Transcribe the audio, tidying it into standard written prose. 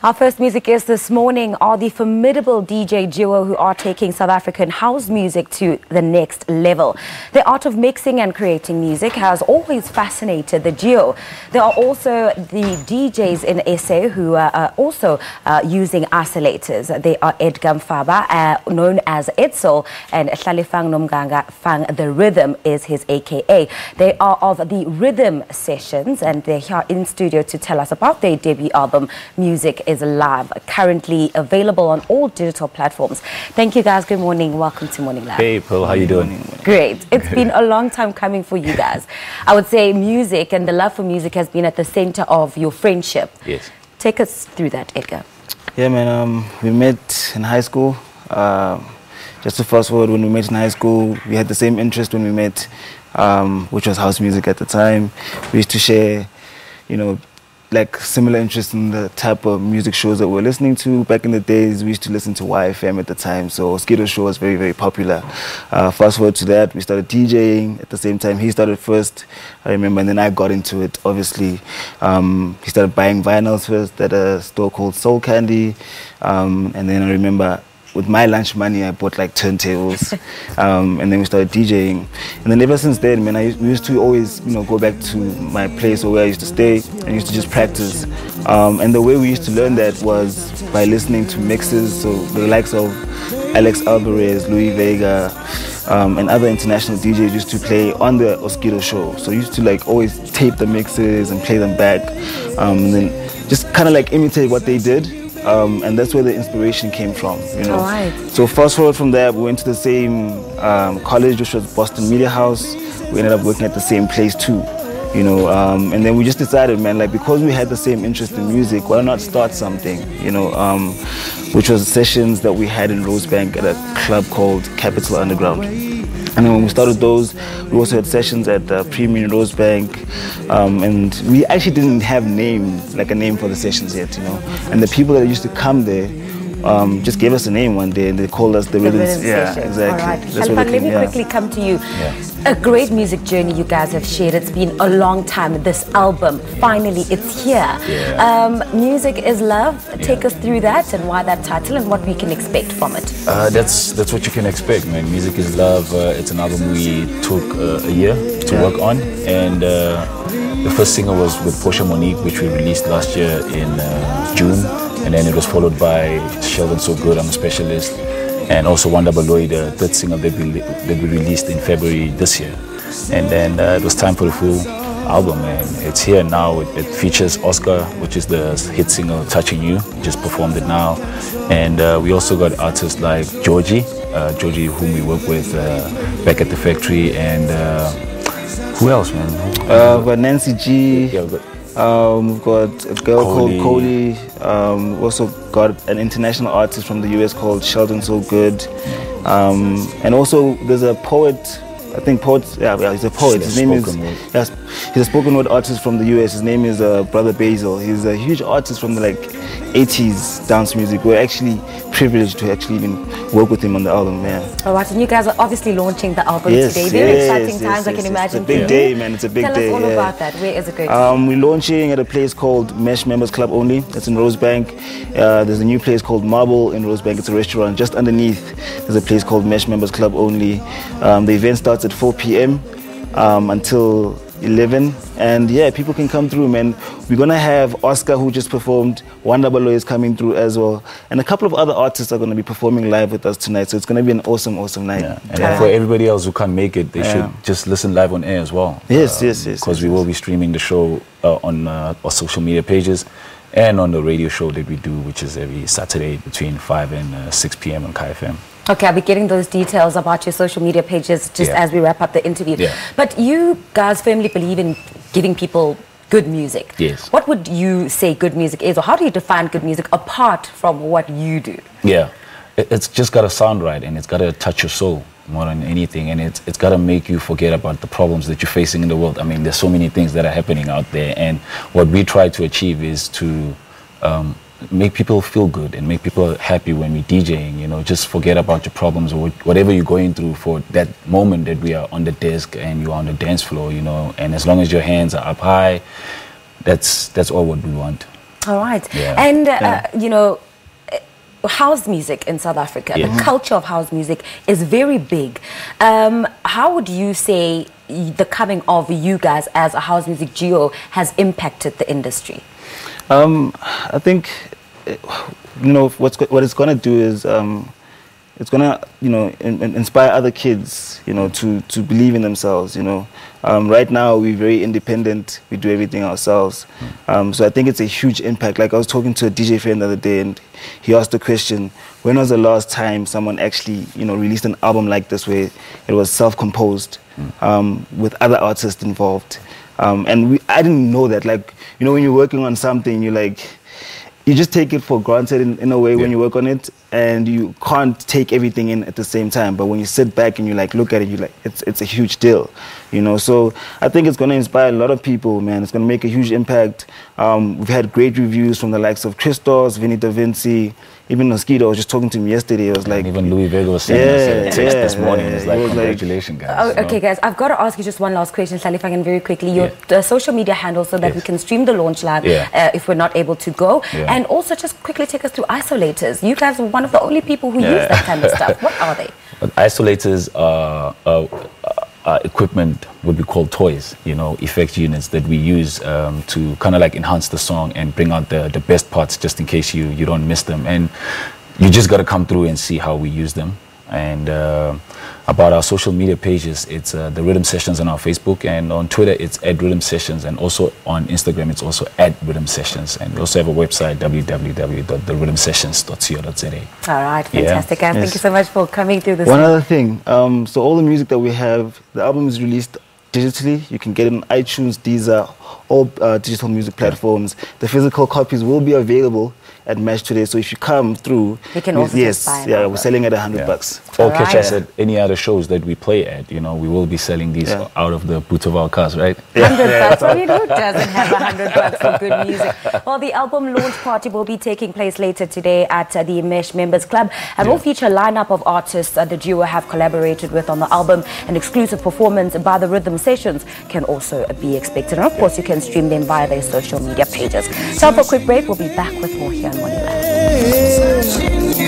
Our first music guests this morning are the formidable DJ duo who are taking South African house music to the next level. The art of mixing and creating music has always fascinated the duo. There are also the DJs in SA who are also using isolators. They are Edgar Mfaba, known as Edsoul, and Hlalefang Nomganga. Fang DaRhythm is his AKA. They are of the Rhythm Sessions, and they're here in studio to tell us about their debut album, Music is Live, currently available on all digital platforms. Thank you guys. Good morning. Welcome to Morning Live. Hey Pearl, how you doing? Great. It's been a long time coming for you guys. I would say music and the love for music has been at the center of your friendship. Yes. Take us through that, Edgar. Yeah, man. We met in high school. Just to fast forward, when we met in high school, we had the same interest when we met, which was house music at the time. We used to share, like similar interest in the type of music shows that we were listening to. Back in the days, we used to listen to YFM at the time, so Skido show was very, very popular. Fast forward to that, we started DJing at the same time. He started first, I remember, and then I got into it, obviously. He started buying vinyls first at a store called Soul Candy, and then I remember with my lunch money, I bought like turntables, and then we started DJing. And then ever since then, man, we used to always, go back to my place or where I used to stay and used to just practice. And the way we used to learn that was by listening to mixes, so the likes of Alex Alvarez, Louis Vega, and other international DJs used to play on the Skido show. So we used to like always tape the mixes and play them back, and then just kind of like imitate what they did. And that's where the inspiration came from, Right. So fast forward from that, we went to the same college, which was Boston Media House. We ended up working at the same place too, and then we just decided, man, like because we had the same interest in music, why not start something, which was sessions that we had in Rosebank at a club called Capital Underground. And then when we started those, we also had sessions at Premium Rosebank, and we actually didn't have a name for the sessions yet, And the people that used to come there just gave us a name one day, and they called us the Rhythm. Yeah, exactly. All right. That's let me quickly come to you. Yeah. A great music journey you guys have shared. It's been a long time. This album, finally, it's here. Yeah. Music is Love. Take us through that and why that title and what we can expect from it. That's what you can expect, man. Music is Love. It's an album we took a year to work on, and the first single was with Portia Monique, which we released last year in June, and then it was followed by Sheldon So Good, I'm a Specialist, and also duo.They, the third single that we released in February this year. And then it was time for the full album, and it's here now. It features Oscar, which is the hit single Touching You. Just performed it now. And we also got artists like Georgie, whom we work with back at the factory, and who else, man? We've got Nancy G. Yeah, we've got a girl called Cody. We've also got an international artist from the US called Sheldon So Good. And also there's a poet, I think he's a poet. His name is, he's a spoken word artist from the US. His name is Brother Basil. He's a huge artist from the 80s dance music. We're actually privileged to actually even work with him on the album, man. All right, and you guys are obviously launching the album today. Very exciting times, I can imagine. It's a big day, man. It's a big day. Tell us all about that. Where is it going? We're launching at a place called Mesh Members Club Only. That's in Rosebank. There's a new place called Marble in Rosebank. It's a restaurant. Just underneath, there's a place called Mesh Members Club Only. The event starts at 4 p.m. Until 11, and yeah, people can come through, man. We're gonna have Oscar, who just performed. duo.They is coming through as well, and a couple of other artists are gonna be performing live with us tonight. So it's gonna be an awesome night. Yeah. And for everybody else who can't make it, they should just listen live on air as well. Yes. Because we will be streaming the show on our social media pages and on the radio show that we do, which is every Saturday between 5 and 6 p.m. on KFM. Okay, I'll be getting those details about your social media pages just as we wrap up the interview. Yeah. But you guys firmly believe in giving people good music. Yes. What would you say good music is, or how do you define good music apart from what you do? Yeah, it's just got to sound right, and it's got to touch your soul more than anything, and it's got to make you forget about the problems that you're facing in the world. I mean, there's so many things that are happening out there, and what we try to achieve is to make people feel good and make people happy when we're DJing, just forget about your problems or whatever you're going through for that moment that we are on the desk and you're on the dance floor, and as long as your hands are up high, that's all what we want. All right. Yeah. And, you know, house music in South Africa, Yes. the culture of house music is very big. How would you say the coming of you guys as a house music duo has impacted the industry? I think, you know, what it's going to do is it's going to, you know, inspire other kids, you know, to believe in themselves, you know. Right now, we're very independent. We do everything ourselves. So I think it's a huge impact. Like I was talking to a DJ friend the other day, and he asked the question, when was the last time someone actually, you know, released an album like this where it was self-composed with other artists involved? And I didn't know that. Like, you know, when you're working on something, you just take it for granted in a way when you work on it, and you can't take everything in at the same time. But when you sit back and you like look at it, you like it's a huge deal, you know. So I think it's going to inspire a lot of people, man. It's going to make a huge impact. We've had great reviews from the likes of Christos, Vinny Da Vinci, even Mosquito. I was just talking to him yesterday. It was like, and even Louis Vega was sending us a text this morning. It was like, congratulations, guys. Oh, okay, guys, I've got to ask you just one last question, Hlalefang, and very quickly, your social media handle so that we can stream the launch live if we're not able to go. And also just quickly take us through isolators. You guys are one of the only people who use that kind of stuff. What are they? Isolators are equipment, what we call toys, you know, effect units that we use to kind of like enhance the song and bring out the best parts just in case you don't miss them. And you just got to come through and see how we use them. And about our social media pages, it's the Rhythm Sessions on our Facebook, and on Twitter it's @Rhythm Sessions, and also on Instagram it's also @Rhythm Sessions, and we also have a website www.therhythmsessions.co.za. All right, fantastic, guys. Thank you so much for coming through this. One other thing, so all the music that we have, the album is released digitally. You can get it on iTunes, Deezer, all digital music platforms. The physical copies will be available at Match today, so if you come through, you can also buy we're selling at $100. Or catch us at any other shows that we play at. You know, we will be selling these out of the boot of our cars, right? $100. I mean, who doesn't have $100 for good music? Well, the album launch party will be taking place later today at the Mesh Members Club, and will feature a lineup of artists the duo have collaborated with on the album. An exclusive performance by the Rhythm Sessions can also be expected, and of course, you can stream them via their social media pages. So, for a quick break, we'll be back with more here on Moneyland.